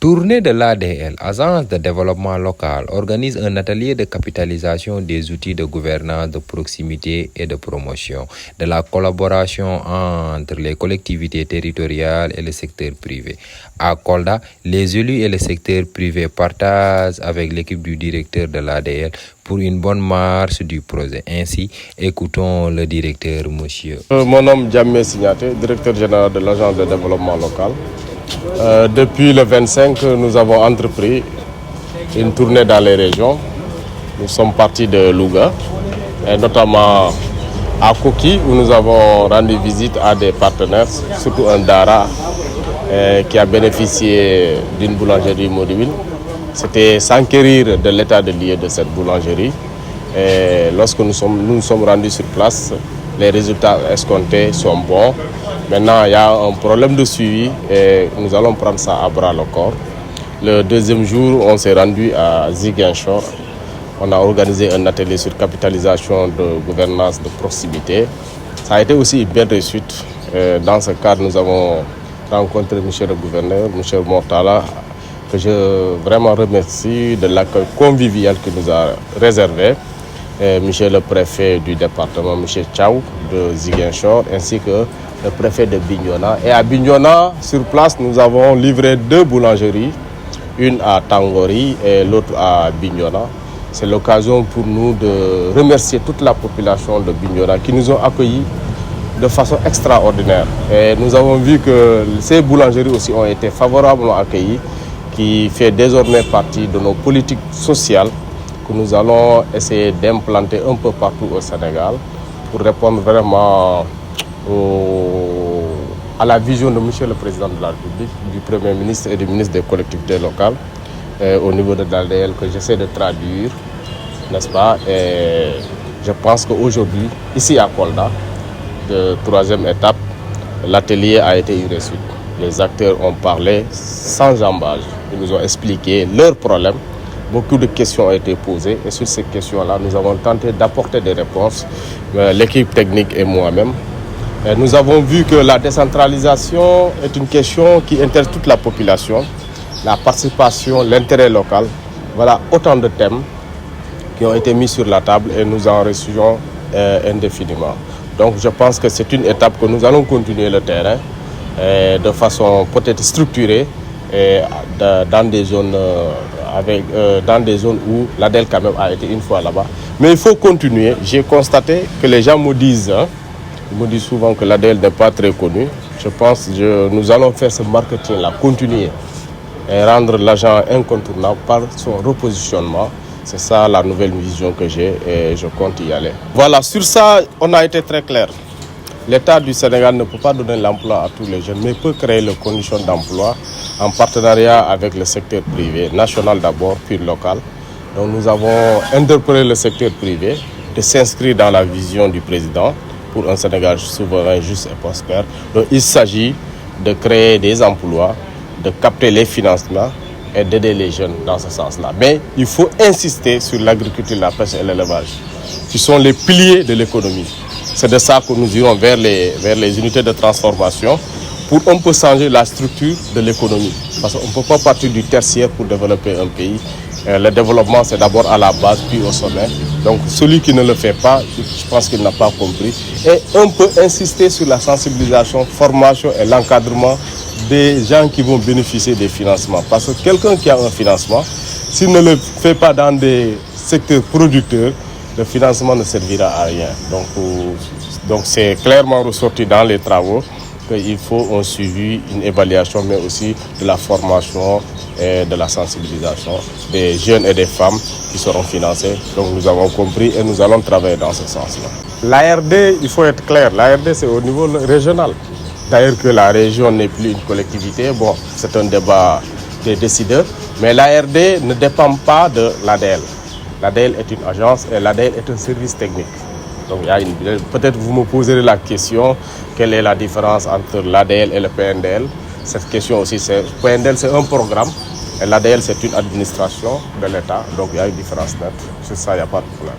Tournée de l'ADL, Agence de développement local, organise un atelier de capitalisation des outils de gouvernance de proximité et de promotion de la collaboration entre les collectivités territoriales et le secteur privé. À Kolda, les élus et le secteur privé partagent avec l'équipe du directeur de l'ADL pour une bonne marche du projet. Ainsi, écoutons le directeur, monsieur. Mon nom est Djamé Signaté, directeur général de l'Agence de développement local. Depuis le 25, nous avons entrepris une tournée dans les régions. Nous sommes partis de Louga, et notamment à Koki, où nous avons rendu visite à des partenaires, surtout un Dara qui a bénéficié d'une boulangerie mobile. C'était s'enquérir de l'état de lieu de cette boulangerie. Et lorsque nous nous sommes rendus sur place, les résultats escomptés sont bons. Maintenant, il y a un problème de suivi et nous allons prendre ça à bras le corps. Le deuxième jour, on s'est rendu à Ziguinchor. On a organisé un atelier sur capitalisation de gouvernance de proximité. Ça a été aussi une belle réussite. Dans ce cadre, nous avons rencontré M. le gouverneur, M. Mortala, que je vraiment remercie de l'accueil convivial qu'il nous a réservé. Monsieur le préfet du département, M. Tchao de Ziguinchor, ainsi que le préfet de Bignona. Et à Bignona, sur place, nous avons livré 2 boulangeries, une à Tangori et l'autre à Bignona. C'est l'occasion pour nous de remercier toute la population de Bignona qui nous ont accueillis de façon extraordinaire. Et nous avons vu que ces boulangeries aussi ont été favorablement accueillies, qui fait désormais partie de nos politiques sociales que nous allons essayer d'implanter un peu partout au Sénégal pour répondre vraiment à la vision de M. le Président de la République, du Premier ministre et du ministre des collectivités locales au niveau de l'ADL que j'essaie de traduire, n'est-ce pas? Et je pense qu'aujourd'hui, ici à Kolda, de 3e étape, l'atelier a été une réussite. Les acteurs ont parlé sans jambage. Ils nous ont expliqué leurs problèmes. Beaucoup de questions ont été posées et sur ces questions-là, nous avons tenté d'apporter des réponses, l'équipe technique et moi-même. Nous avons vu que la décentralisation est une question qui intéresse toute la population, la participation, l'intérêt local. Voilà autant de thèmes qui ont été mis sur la table et nous en reçuons indéfiniment. Donc je pense que c'est une étape que nous allons continuer le terrain de façon peut-être structurée et dans des zones où l'ADL quand même a été une fois là-bas. Mais il faut continuer. J'ai constaté que les gens me disent souvent que l'ADL n'est pas très connu. Je pense que nous allons faire ce marketing-là, continuer et rendre l'agent incontournable par son repositionnement. C'est ça la nouvelle vision que j'ai et je compte y aller. Voilà, sur ça, on a été très clair. L'État du Sénégal ne peut pas donner l'emploi à tous les jeunes, mais peut créer les conditions d'emploi en partenariat avec le secteur privé, national d'abord, puis local. Donc nous avons interpellé le secteur privé de s'inscrire dans la vision du président pour un Sénégal souverain, juste et prospère. Donc il s'agit de créer des emplois, de capter les financements et d'aider les jeunes dans ce sens-là. Mais il faut insister sur l'agriculture, la pêche et l'élevage, qui sont les piliers de l'économie. C'est de ça que nous irons vers les unités de transformation pour un peu changer la structure de l'économie. Parce qu'on ne peut pas partir du tertiaire pour développer un pays. Le développement, c'est d'abord à la base, puis au sommet. Donc celui qui ne le fait pas, je pense qu'il n'a pas compris. Et on peut insister sur la sensibilisation, formation et l'encadrement des gens qui vont bénéficier des financements. Parce que quelqu'un qui a un financement, s'il ne le fait pas dans des secteurs producteurs, le financement ne servira à rien. Donc c'est clairement ressorti dans les travaux qu'il faut un suivi, une évaluation, mais aussi de la formation et de la sensibilisation des jeunes et des femmes qui seront financés. Donc nous avons compris et nous allons travailler dans ce sens-là. L'ARD, il faut être clair, l'ARD c'est au niveau régional. D'ailleurs que la région n'est plus une collectivité, bon, c'est un débat des décideurs, mais l'ARD ne dépend pas de l'ADL. L'ADL est une agence et l'ADL est un service technique. Donc peut-être vous me poserez la question, quelle est la différence entre l'ADL et le PNDL? Cette question aussi, le PNDL c'est un programme et l'ADL c'est une administration de l'État, donc il y a une différence nette. Sur ça, il n'y a pas de problème.